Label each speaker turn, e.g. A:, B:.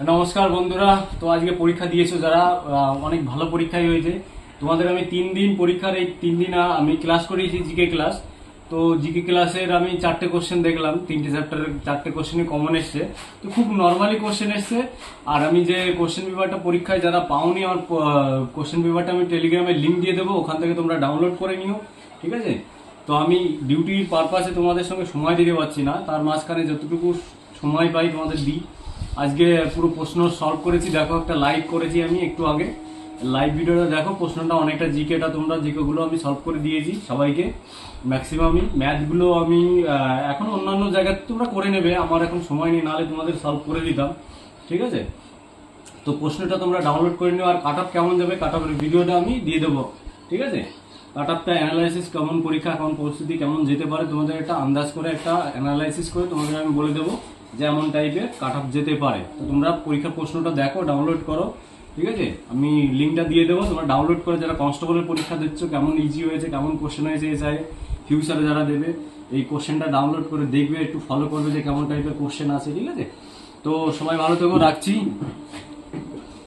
A: নমস্কার বন্ধুরা। তো আজকে পরীক্ষা দিয়েছো যারা, অনেক ভালো পরীক্ষাই হয়েছে তোমাদের। আমি 3 দিন পরীক্ষার, এই 3 দিন আমি ক্লাস করিয়েছি জিকে ক্লাস। তো জিকে ক্লাসের আমি 4টে কোশ্চেন দেখলাম, 3টে চ্যাপ্টারের 4টে কোশ্চেনই কমন এসছে। তো খুব নর্মালি কোশ্চেন এসছে। আর আমি যে কোশ্চেন পেপারটা পরীক্ষায় যারা পাওনি, আমার কোশ্চেন পেপারটা আমি টেলিগ্রামে লিঙ্ক দিয়ে দেবো, ওখান থেকে তোমরা ডাউনলোড করে নিও, ঠিক আছে? তো আমি ডিউটির পারপাসে তোমাদের সঙ্গে সময় দিতে পারছি না, তার মাঝখানে যতটুকু সময় পাই তোমাদের দিই। আজকে পুরো প্রশ্ন সলভ করেছি, দেখো একটা লাইভ করেছি আমি একটু আগে, লাইভ ভিডিওটা দেখো। প্রশ্নটা অনেকটা জিকেটা, তোমরা জিকেগুলো আমি সলভ করে দিয়েছি সবাইকে ম্যাক্সিমামই। ম্যাথগুলো আমি এখন অন্যান্য জায়গায় তোমরা করে নেবে, আমার এখন সময় নেই, নাহলে তোমাদের সলভ করে দিতাম, ঠিক আছে? তো প্রশ্নটা তোমরা ডাউনলোড করে নিও। আর কাট অফ কেমন যাবে, কাট অফের ভিডিওটা আমি দিয়ে দেবো, ঠিক আছে? কাট অফটা অ্যানালাইসিস, কেমন পরীক্ষা, কেমন পরিস্থিতি, কেমন যেতে পারে, তোমাদের একটা আন্দাজ করে একটা অ্যানালাইসিস করে তোমাদের আমি বলে দেবো যে এমন টাইপের কাট অফ যেতে পারে। তো তোমরা পরীক্ষার প্রশ্নটা দেখো, ডাউনলোড করো, ঠিক আছে? আমি লিঙ্কটা দিয়ে দেবো, তোমরা ডাউনলোড করে যারা কনস্টেবলের পরীক্ষা দিচ্ছ, কেমন ইজি হয়েছে, কেমন কোশ্চেন হয়েছে এসআই ফিউচারে যারা দেবে, এই কোশ্চেনটা ডাউনলোড করে দেখবে, একটু ফলো করবে যে কেমন টাইপের কোশ্চেন আছে, ঠিক আছে? তো সবাই ভালো থেকো, রাখছি।